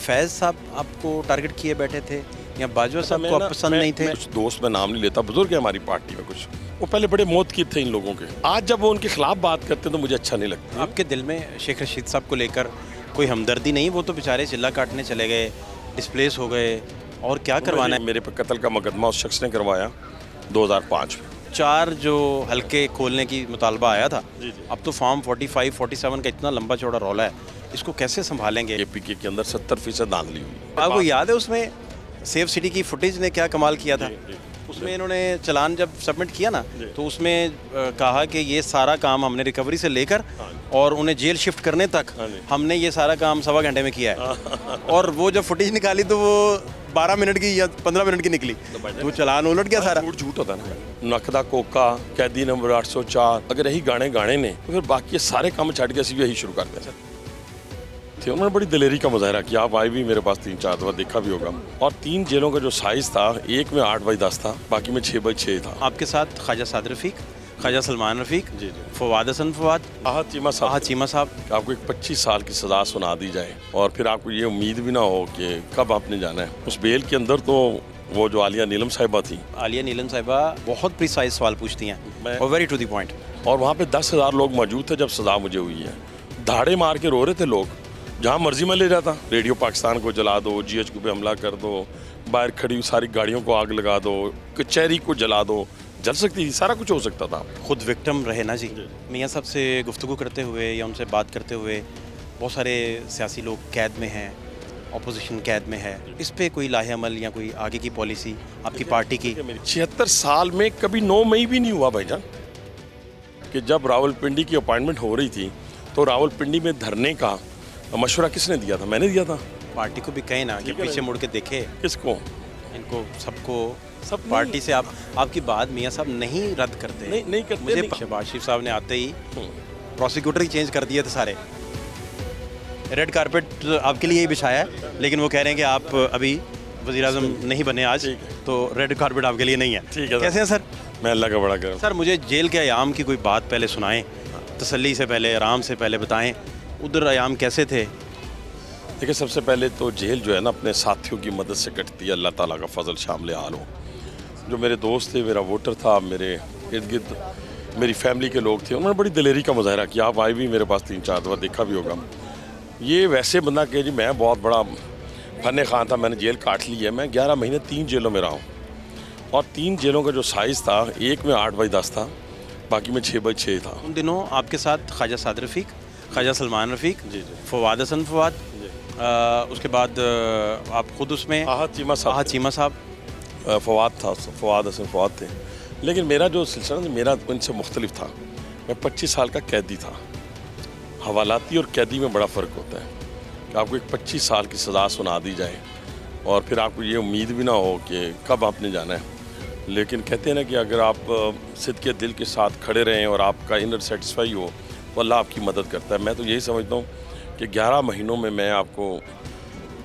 फैज़ साहब आपको टारगेट किए बैठे थे या बाजवा साहब को आप पसंद नहीं थे? कुछ दोस्त, मैं नाम नहीं लेता, बुजुर्ग है हमारी पार्टी में कुछ, वो पहले बड़े मौतकीर थे इन लोगों के। आज जब वो उनके खिलाफ बात करते हैं तो मुझे अच्छा नहीं लगता। आपके दिल में शेख रशीद साहब को लेकर कोई हमदर्दी नहीं? वो तो बेचारे चिल्ला काटने चले गए, डिस्प्लेस हो गए, और क्या करवाना है? मेरे पर कत्ल का मुकदमा उस शख्स ने करवाया 2005 में। 4 जो हल्के खोलने की मुतालबा आया था, जी। अब तो फॉर्म 45, 47 का इतना लंबा चौड़ा रौला है, इसको कैसे संभालेंगे? APK के अंदर 70% धांधली हुई। आपको याद है उसमें सेफ सिटी की फुटेज ने क्या कमाल किया था? जी। उसमें इन्होंने चालान जब सबमिट किया ना, तो उसमें कहा कि ये सारा काम हमने रिकवरी से लेकर और उन्हें जेल शिफ्ट करने तक हमने ये सारा काम 1.25 घंटे में किया है। और वो जब फुटेज निकाली तो वो 12 मिनट की या 15 मिनट की निकली, तो वो चालान उलट गया सारा। झूठ होता ना, नकदा कोका, कैदी नंबर 804, अगर यही गाने ने तो फिर बाकी सारे काम छड़ के यही शुरू कर दिया थे। उन्होंने बड़ी दिलेरी का मुजाहरा किया। आप आए भी मेरे पास 3-4 दफा, देखा भी होगा। और 3 जेलों का जो साइज था, एक में 8x10 था, बाकी में 6x6 था। आपके साथ ख्वाजा साद रफ़ीक, ख्वाजा सलमान रफ़ीक, फवाद हसन फवाद, आहत चीमा साहब। आपको एक 25 साल की सज़ा सुना दी जाए और फिर आपको ये उम्मीद भी ना हो कि कब आपने जाना है। उस बेल के अंदर तो वो जो आलिया नीलम साहिबा थी, आलिया नीलम साहिबा बहुत प्रिसाइज सवाल पूछती हैं और वेरी टू द पॉइंट। और वहाँ पे 10,000 लोग मौजूद थे जब सज़ा मुझे हुई है। धाड़े मार के रो रहे थे लोग, जहाँ मर्जी में ले जाता। रेडियो पाकिस्तान को जला दो, GHQ पे हमला कर दो, बाहर खड़ी हुई सारी गाड़ियों को आग लगा दो, कचहरी को जला दो, जल सकती थी, सारा कुछ हो सकता था। खुद विक्टिम रहे ना जी। मियाँ साहब से गुफ्तगू करते हुए या उनसे बात करते हुए, बहुत सारे सियासी लोग कैद में हैं, अपोजिशन कैद में है, इस पे कोई लाहे अमल या कोई आगे की पॉलिसी आपकी पार्टी की? 76 साल में कभी 9 मई भी नहीं हुआ भाईजान, कि जब रावलपिंडी की अपॉइंटमेंट हो रही थी तो रावलपिंडी में धरने का मशवरा किसने दिया था? मैंने दिया था। पार्टी को भी कहें ना कि पीछे मुड़ के देखे। किसको? इनको सबको, सब पार्टी से आपकी बात मियाँ साहब नहीं रद्द करते। नहीं करते। मुझे शहबाज शरीफ साहब ने आते ही प्रोसिक्यूटर ही चेंज कर दिए थे सारे। रेड कारपेट आपके लिए ही बिछाया है, लेकिन वो कह रहे हैं कि आप अभी वज़ीर-ए-आज़म नहीं बने आज, तो रेड कारपेट आपके लिए नहीं है। ठीक है। कैसे हैं सर? मैं अल्लाह का बड़ा कर। सर मुझे जेल के अयाम की कोई बात पहले सुनाएं, तसल्ली से पहले, आराम से पहले बताएं, उधर अयाम कैसे थे? देखिए, सबसे पहले तो जेल जो है ना अपने साथियों की मदद से कटती है, अल्लाह ताला का फजल शामिल हाल हो। जो मेरे दोस्त थे, मेरा वोटर था, मेरे इर्द गिर्द मेरी फैमिली के लोग थे, उन्होंने बड़ी दिलेरी का मुजाहरा किया। आप आए भी मेरे पास 3-4 दफा, देखा भी होगा। ये वैसे बंदा कि जी मैं बहुत बड़ा फन खान था, मैंने जेल काट ली है। मैं 11 महीने 3 जेलों में रहा हूँ, और 3 जेलों का जो साइज़ था, एक में 8x10 था, बाकी में 6x6 था। उन दिनों आपके साथ ख्वाजा साद रफ़ीक, ख्वाजा सलमान रफ़ीक, फवाद हसन फवाद, उसके बाद आप खुद उसमें आहत चीमा साहब, फवाद था, फवाद हसन फवाद थे। लेकिन मेरा जो सिलसिला मेरा उनसे मुख्तलिफ था। मैं 25 साल का कैदी था। हवालाती और कैदी में बड़ा फ़र्क होता है कि आपको एक 25 साल की सज़ा सुना दी जाए और फिर आपको ये उम्मीद भी ना हो कि कब आपने जाना है। लेकिन कहते हैं ना कि अगर आप सिद्क़े दिल के साथ खड़े रहें और आपका इनर सेटिस्फाई हो तो अल्लाह आपकी मदद करता है। मैं तो यही समझता हूँ कि 11 महीनों में मैं आपको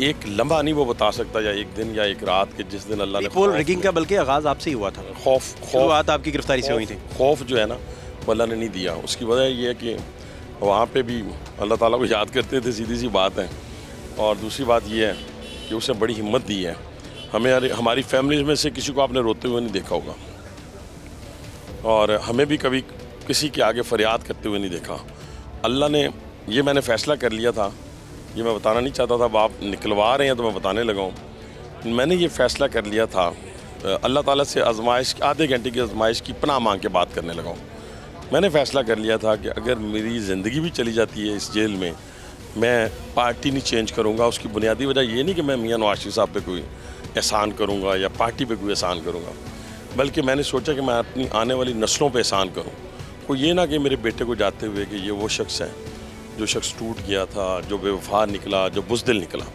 एक लम्हा नहीं वो बता सकता, या एक दिन या एक रात, के जिस दिन अल्लाह ने पोल रिगिंग का बल्कि आगाज़ आपसे ही हुआ था। शुरुआत आपकी गिरफ्तारी से हुई थी। खौफ जो है ना वो अल्लाह ने नहीं दिया। उसकी वजह ये है कि वहाँ पे भी अल्लाह ताला को याद करते थे, सीधी सी बात है। और दूसरी बात ये है कि उसने बड़ी हिम्मत दी है हमें। हमारी फैमिली में से किसी को आपने रोते हुए नहीं देखा होगा, और हमें भी कभी किसी के आगे फरियाद करते हुए नहीं देखा। अल्लाह ने, ये मैंने फ़ैसला कर लिया था, ये मैं बताना नहीं चाहता था, अब आप निकलवा रहे हैं तो मैं बताने लगा हूँ। मैंने ये फ़ैसला कर लिया था, अल्लाह ताला से आज़माइश, आधे घंटे की आज़माइश की पनाह मांग के बात करने लगा हूँ। मैंने फ़ैसला कर लिया था कि अगर मेरी ज़िंदगी भी चली जाती है इस जेल में, मैं पार्टी नहीं चेंज करूँगा। उसकी बुनियादी वजह ये नहीं कि मैं मियाँ नवाज शरीफ साहब पे कोई एहसान करूँगा या पार्टी पे कोई एहसान करूँगा, बल्कि मैंने सोचा कि मैं अपनी आने वाली नस्लों पे एहसान करूँ। कोई ये ना कि मेरे बेटे को जाते हुए कि ये वो शख्स है जो शख्स टूट गया था, जो बेवफा निकला, जो बुज़दिल निकला।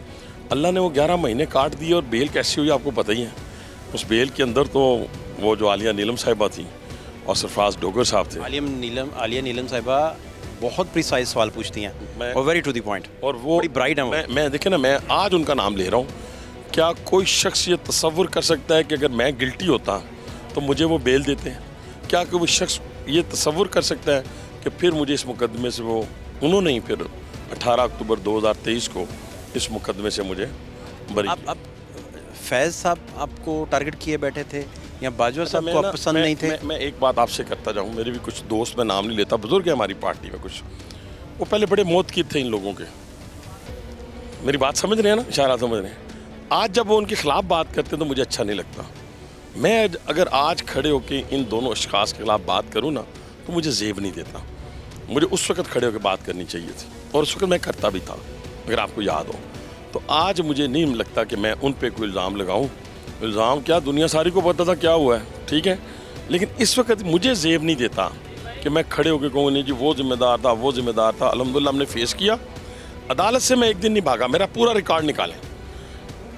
अल्लाह ने वो 11 महीने काट दिए। और बेल कैसी हुई आपको पता ही है। उस बेल के अंदर तो वो जो आलिया नीलम साहिबा थी और सरफराज डोगर साहब थे। आलिया नीलम साहिबा बहुत प्रिसाइज सवाल पूछती हैं और वेरी टू द पॉइंट, और वो बड़ी ब्राइट है। मैं देखे ना, मैं आज उनका नाम ले रहा हूँ। क्या कोई शख्स ये तसव्वुर कर सकता है कि अगर मैं गिल्टी होता तो मुझे वो बेल देते हैं? क्या कोई शख्स ये तसव्वुर कर सकता है कि फिर मुझे इस मुकदमे से वो, उन्होंने ही फिर 18 अक्टूबर 2023 को इस मुकदमे से मुझे बरी आप फैज़ साहब आपको टारगेट किए बैठे थे या बाजवा साहब को आप पसंद नहीं थे? मैं एक बात आपसे करता जाऊँ, मेरे भी कुछ दोस्त, मैं नाम नहीं लेता, बुजुर्ग है हमारी पार्टी में कुछ, वो पहले बड़े मौतकीर थे इन लोगों के। मेरी बात समझ रहे हैं ना, इशारा समझ रहे हैं। आज जब वो उनके खिलाफ बात करते हैं तो मुझे अच्छा नहीं लगता। मैं अगर आज खड़े होकर इन दोनों अशखास के खिलाफ बात करूँ ना तो मुझे जेब नहीं देता। मुझे उस वक्त खड़े होकर बात करनी चाहिए थी और उस वक्त मैं करता भी था, अगर आपको याद हो। तो आज मुझे नहीं लगता कि मैं उन पे कोई इल्ज़ाम लगाऊं। इल्ज़ाम क्या, दुनिया सारी को पता था क्या हुआ है, ठीक है, लेकिन इस वक्त मुझे जेब नहीं देता कि मैं खड़े होकर कहूँ नहीं जी वो जिम्मेदार था, वो जिम्मेदार था। अल्हम्दुलिल्लाह हमने फेस किया, अदालत से मैं एक दिन नहीं भागा, मेरा पूरा रिकॉर्ड निकालें।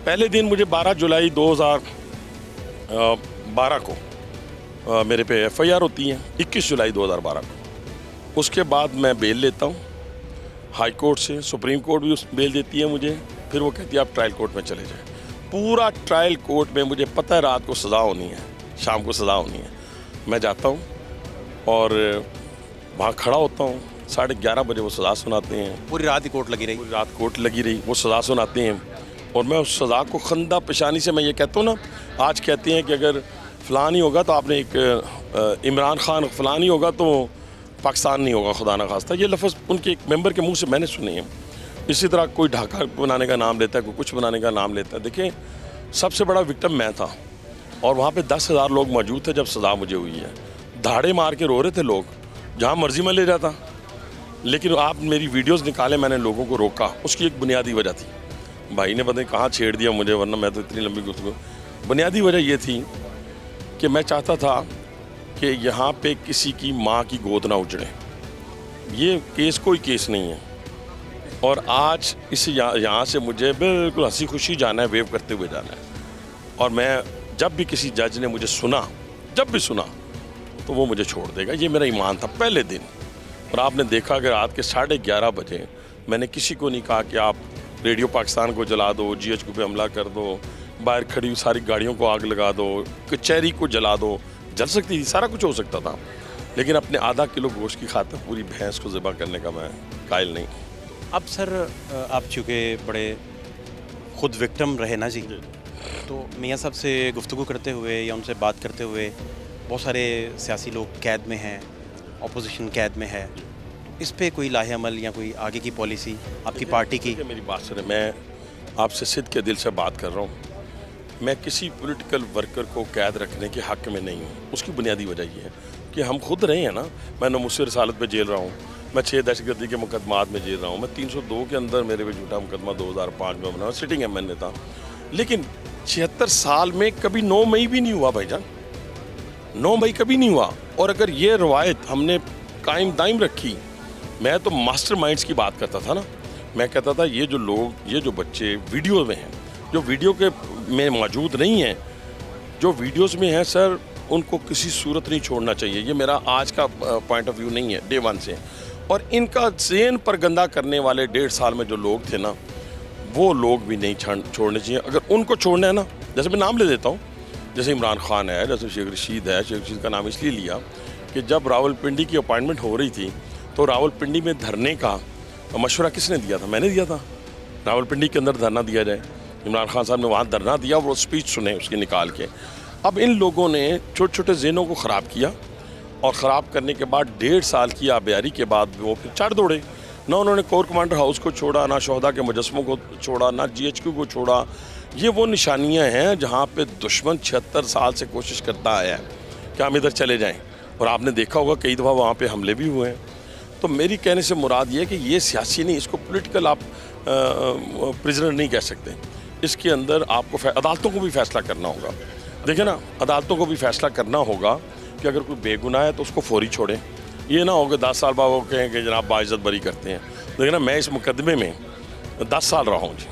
पहले दिन मुझे 12 जुलाई 2012 को मेरे पे FIR होती है, 21 जुलाई 2012 को। उसके बाद मैं बेल लेता हूँ हाई कोर्ट से, सुप्रीम कोर्ट भी उस बेल देती है मुझे, फिर वो कहती है आप ट्रायल कोर्ट में चले जाएं। पूरा ट्रायल कोर्ट में मुझे पता है रात को सज़ा होनी है, शाम को सज़ा होनी है। मैं जाता हूँ और वहाँ खड़ा होता हूँ, 11:30 बजे वो सज़ा सुनाते हैं। पूरी रात ही कोर्ट लगी रही? पूरी रात कोर्ट लगी रही, वो सज़ा सुनाते हैं और मैं उस सज़ा को खंदा पेशानी से मैं ये कहता हूँ ना, आज कहते हैं कि अगर फ़लाँ नहीं होगा तो आपने एक इमरान खान फ़लाँ नहीं होगा तो पाकिस्तान नहीं होगा, खुदा ना खास्ता। ये लफ्ज़ उनके एक मेंबर के मुंह से मैंने सुने हैं। इसी तरह कोई ढाका बनाने का नाम लेता है, कोई कुछ बनाने का नाम लेता है। देखिए, सबसे बड़ा विक्टिम मैं था और वहाँ पे 10,000 लोग मौजूद थे जब सज़ा मुझे हुई है। धाड़े मार के रो रहे थे लोग, जहाँ मर्जी में ले जाता। लेकिन आप मेरी वीडियोज़ निकाले, मैंने लोगों को रोका, उसकी एक बुनियादी वजह थी। भाई ने पता नहीं कहाँ छेड़ दिया मुझे, वरना मैं तो इतनी लंबी गुफ्तगू। बुनियादी वजह ये थी कि मैं चाहता था कि यहाँ पे किसी की माँ की गोद ना उजड़े। ये केस कोई केस नहीं है और आज इस यहाँ से मुझे बिल्कुल हंसी खुशी जाना है, वेव करते हुए जाना है। और मैं जब भी किसी जज ने मुझे सुना, जब भी सुना, तो वो मुझे छोड़ देगा, ये मेरा ईमान था पहले दिन। और आपने देखा कि रात के 11:30 बजे मैंने किसी को नहीं कहा कि आप रेडियो पाकिस्तान को जला दो, GHQ पे हमला कर दो, बाहर खड़ी हुई सारी गाड़ियों को आग लगा दो, कचहरी को जला दो। जल सकती थी, सारा कुछ हो सकता था, लेकिन अपने आधा किलो गोश्त की खातिर पूरी भैंस को ज़िबा करने का मैं कायल नहीं। अब सर आप चूँकि बड़े खुद विक्टिम रहे ना जी, तो मियाँ साहब से गुफ्तगू करते हुए या उनसे बात करते हुए बहुत सारे सियासी लोग कैद में हैं, अपोजिशन कैद में है, इस पे कोई लाहे अमल या कोई आगे की पॉलिसी आपकी पार्टी की? मेरी बात सुने, मैं आपसे सिद्ध के दिल से बात कर रहा हूँ। मैं किसी पॉलिटिकल वर्कर को कैद रखने के हक़ में नहीं हूँ। उसकी बुनियादी वजह ये है कि हम खुद रहे हैं ना। मैं नमुसर रसालत पे जेल रहा हूँ, मैं 6 दहशतगर्दी के मुकदमात में जेल रहा हूँ, मैं 302 के अंदर मेरे पे झूठा मुकदमा 2005 में बना, सिटिंग MNA था। लेकिन 76 साल में कभी 9 मई भी नहीं हुआ भाईजान, 9 मई कभी नहीं हुआ। और अगर ये रवायत हमने कायम दायम रखी, मैं तो मास्टर माइंड्स की बात करता था ना। मैं कहता था ये जो लोग, ये जो बच्चे वीडियो में हैं, जो वीडियो के में मौजूद नहीं हैं, जो वीडियोस में हैं सर, उनको किसी सूरत नहीं छोड़ना चाहिए। ये मेरा आज का पॉइंट ऑफ व्यू नहीं है, डे 1 से। और इनका ज़हन पर गंदा करने वाले 1.5 साल में जो लोग थे ना, वो लोग भी नहीं छोड़ने चाहिए। अगर उनको छोड़ना है ना, जैसे मैं नाम ले देता हूँ, जैसे इमरान खान है, जैसे शेख रशीद है। शेख रशीद का नाम इसलिए लिया कि जब रावलपिंडी की अपॉइंटमेंट हो रही थी तो रावलपिंडी में धरने का मशवरा किसने दिया था? मैंने दिया था, रावलपिंडी के अंदर धरना दिया जाए। इमरान खान साहब ने वहाँ धरना दिया, वो स्पीच सुने उसकी निकाल के। अब इन लोगों ने छोटे छोटे ज़हनों को ख़राब किया और ख़राब करने के बाद 1.5 साल की आबियारी के बाद वो फिर चढ़ दौड़े। ना उन्होंने कोर कमांडर हाउस को छोड़ा, ना शोहदा के मुजस्मों को छोड़ा, ना GHQ को छोड़ा। ये वो निशानियाँ हैं जहाँ पे दुश्मन 76 साल से कोशिश करता आया है कि हम इधर चले जाएँ। और आपने देखा होगा कई दफ़ा वहाँ पे हमले भी हुए हैं। तो मेरी कहने से मुराद ये है कि ये सियासी नहीं, इसको पॉलिटिकल आप प्रिजनर नहीं कह सकते। इसके अंदर आपको अदालतों को भी फैसला करना होगा। देखिए ना, अदालतों को भी फैसला करना होगा कि अगर कोई बेगुनाह है तो उसको फौरी छोड़ें। ये ना हो कि 10 साल बाद वो कहें कि जनाब बाइज्जत बरी करते हैं। देखिए ना, मैं इस मुकदमे में 10 साल रहा हूँ जी।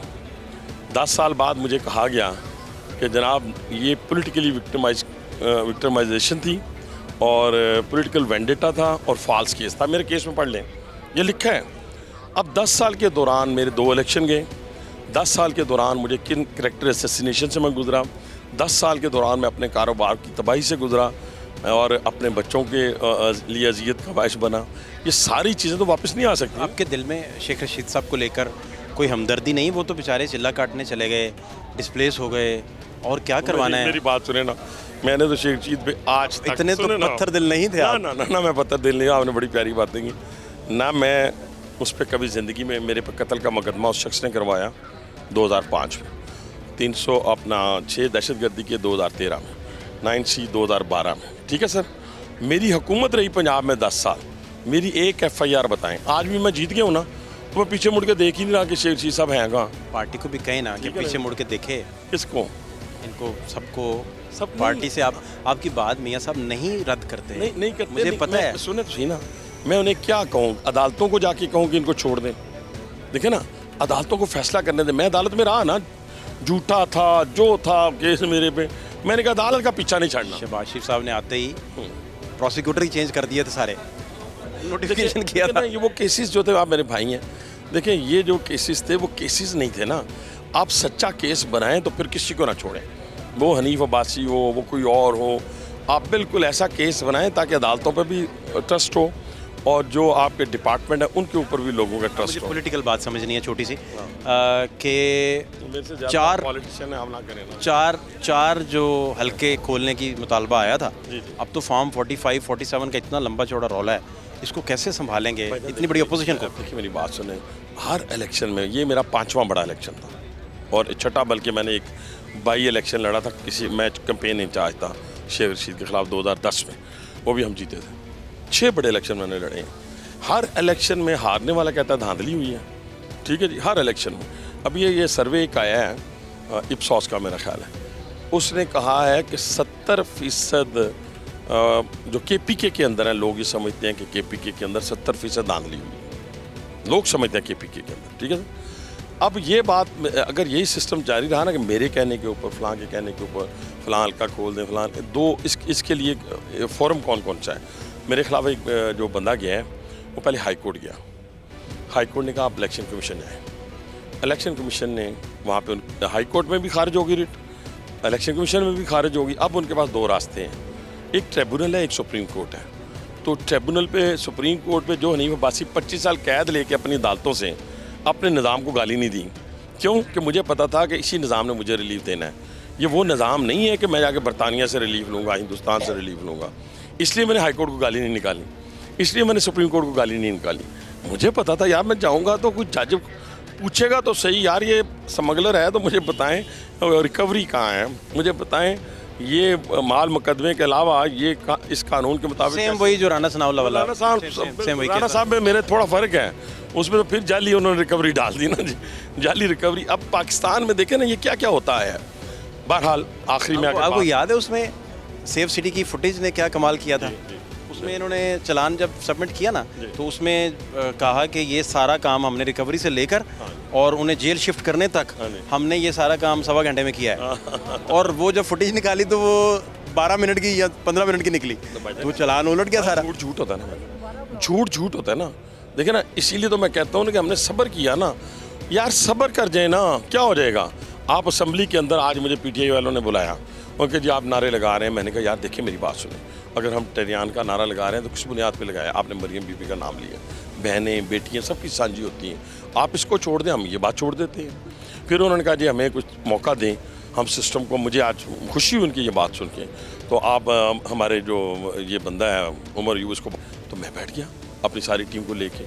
10 साल बाद मुझे कहा गया कि जनाब ये पॉलिटिकली विक्टिमाइजेशन थी और पॉलिटिकल वेंडेटा था और फॉल्स केस था। मेरे केस में पढ़ लें, ये लिखा है। अब 10 साल के दौरान मेरे 2 इलेक्शन गए। 10 साल के दौरान मुझे किन कैरेक्टर असैसिनेशन से मैं गुजरा। 10 साल के दौरान मैं अपने कारोबार की तबाही से गुजरा और अपने बच्चों के लिए अजियत का बायस बना। ये सारी चीज़ें तो वापस नहीं आ सकती। आपके दिल में शेख रशीद साहब को लेकर कोई हमदर्दी नहीं, वो तो बेचारे चिल्ला काटने चले गए, डिस्प्लेस हो गए, और क्या करवाना है। मेरी बात सुने ना, मैंने तो शेख रशीद पे आज तक इतने तो पत्थर दिल नहीं थे आप। ना मैं पत्थर दिल नहीं, आपने बड़ी प्यारी बातें की ना। मैं उस पर कभी ज़िंदगी में, मेरे पर कत्ल का मुकदमा उस शख्स ने करवाया 2005 में, 306 दहशतगर्दी के 2013 में, 9C 2012 में, ठीक है सर। मेरी हुकूमत रही पंजाब में 10 साल, मेरी एक FIR बताएं। आज भी मैं जीत गया हूँ ना, तो मैं पीछे मुड़ के देख ही नहीं रहा कि शेख रशीद साहब हैं कहाँ। पार्टी को भी कहें ना कि पीछे मुड़ के देखे, किसको? इनको सबको, सब पार्टी से आपकी बात मियाँ साहब नहीं रद्द करते। नहीं करते, मुझे पता है। सुने तो सही ना, मैं उन्हें क्या कहूँ? अदालतों को जाके कहूँ कि इनको छोड़ दें? देखिए ना, अदालतों को फैसला करने दें। मैं अदालत में रहा ना, झूठा था जो था केस मेरे पे, मैंने कहा अदालत का पीछा नहीं छाड़ना। शहबाज शरीफ साहब ने आते ही प्रोसिक्यूटर ही चेंज कर दिए थे सारे, नोटिफिकेशन किया था। ये वो केसेस जो थे, आप मेरे भाई हैं, देखिए ये जो केसेस थे वो केसेस नहीं थे ना। आप सच्चा केस बनाएं तो फिर किसी को ना छोड़ें, वो हनीफ अब्बासी हो, वो कोई और हो। आप बिल्कुल ऐसा केस बनाएं ताकि अदालतों पर भी ट्रस्ट हो और जो आपके डिपार्टमेंट है उनके ऊपर भी लोगों का ट्रस्ट हो। पॉलिटिकल बात समझनी है छोटी सी कि चार पॉलिटिशियन हमला करें ना, चार जो हल्के खोलने की मुतालबा आया था, अब तो फॉर्म 45, 47 का इतना लंबा चौड़ा रौला है, इसको कैसे संभालेंगे इतनी बड़ी अपोजिशन को? देखिए मेरी बात सुने, हर इलेक्शन में, ये मेरा 5वां बड़ा इलेक्शन था और छठा, बल्कि मैंने एक बाई इलेक्शन लड़ा था, किसी मैच कैंपेन इंचार्ज था शेख रशीद के खिलाफ 2010 में, वो भी हम जीते थे। 6 बड़े इलेक्शन मैंने लड़े हैं। हर इलेक्शन में हारने वाला कहता है धांधली हुई है, ठीक है जी, हर इलेक्शन में। अब ये सर्वे एक आया है इप्सॉस का, मेरा ख्याल है, उसने कहा है कि 70% जो KPK के अंदर है, लोग ये समझते हैं कि KPK के अंदर 70% धांधली हुई है, लोग समझते हैं KPK के अंदर, ठीक है। अब ये बात, अगर यही सिस्टम जारी रहा ना कि मेरे कहने के ऊपर, फलां के कहने के ऊपर, फलां हल्का खोल दें, फलां दो, इसके लिए फोरम कौन कौन सा है? मेरे खिलाफ एक जो बंदा गया है, वो पहले हाई कोर्ट गया, हाई कोर्ट ने कहा आप इलेक्शन कमीशन जाए, इलेक्शन कमीशन ने वहाँ पे, हाई कोर्ट में भी खारिज होगी रिट, इलेक्शन कमीशन में भी खारिज होगी। अब उनके पास 2 रास्ते हैं, एक ट्रिब्यूनल है, एक सुप्रीम कोर्ट है। तो ट्रिब्यूनल पे, सुप्रीम कोर्ट पे जो हनीफ अब्बासी 25 साल कैद लेके अपनी अदालतों से अपने निज़ाम को गाली नहीं दी, क्यों? कि मुझे पता था कि इसी निज़ाम ने मुझे रिलीफ देना है। ये वो निज़ाम नहीं है कि मैं जाके बरतानिया से रिलीफ लूँगा, हिंदुस्तान से रिलीफ लूँगा। इसलिए मैंने हाई कोर्ट को गाली नहीं निकाली, इसलिए मैंने सुप्रीम कोर्ट को गाली नहीं निकाली। मुझे पता था यार, मैं जाऊँगा तो कुछ जज पूछेगा तो सही, यार ये स्मगलर है तो मुझे बताएं रिकवरी कहाँ है, मुझे बताएं ये माल मुकदमे के अलावा ये इस कानून के मुताबिक। सेम वही जो राना सनाउल्लाह वाला, राना साहब में मेरे थोड़ा फ़र्क है, उसमें तो फिर जाली उन्होंने रिकवरी डाल दी ना जी, जाली रिकवरी। अब पाकिस्तान में देखें ना ये क्या क्या होता है। बहरहाल आखिरी में आपको याद है उसमें सेफ सिटी की फुटेज ने क्या कमाल किया था? उसमें इन्होंने चलान जब सबमिट किया ना, तो उसमें कहा कि ये सारा काम हमने रिकवरी से लेकर और उन्हें जेल शिफ्ट करने तक हमने ये सारा काम 1.25 घंटे में किया है। और वो जब फुटेज निकाली तो वो 12 मिनट की या 15 मिनट की निकली, तो चलान उलट गया सारा। झूठ होता है ना, झूठ होता है ना। देखिए ना, इसीलिए तो मैं कहता हूँ ना कि हमने सब्र किया ना यार, सब्र कर जाए ना, क्या हो जाएगा। आप असम्बली के अंदर, आज मुझे PTI वालों ने बुलाया, उनके जी आप नारे लगा रहे हैं। मैंने कहा यार देखिए मेरी बात सुने, अगर हम टेरियान का नारा लगा रहे हैं तो किस बुनियाद पे लगाया? आपने मरियम बीबी का नाम लिया, बहनें बेटियां सबकी साझी होती हैं, आप इसको छोड़ दें, हम ये बात छोड़ देते हैं। फिर उन्होंने कहा जी हमें कुछ मौका दें, हम सिस्टम को, मुझे आज खुशी हुई उनकी ये बात सुन के, तो आप हमारे जो ये बंदा है उमर यूस को, तो मैं बैठ गया अपनी सारी टीम को लेके।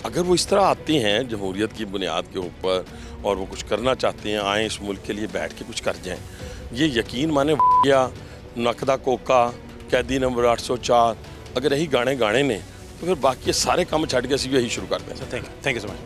अगर वो इस तरह आते हैं जमहूरियत की बुनियाद के ऊपर और वो कुछ करना चाहते हैं, आएँ इस मुल्क के लिए बैठ के कुछ कर जाएँ, ये यकीन माने या नकदा कोका, कैदी नंबर 804, अगर यही गाने ने तो फिर बाकी सारे काम छड़ के असी भी यही शुरू कर दें। Thank you so much.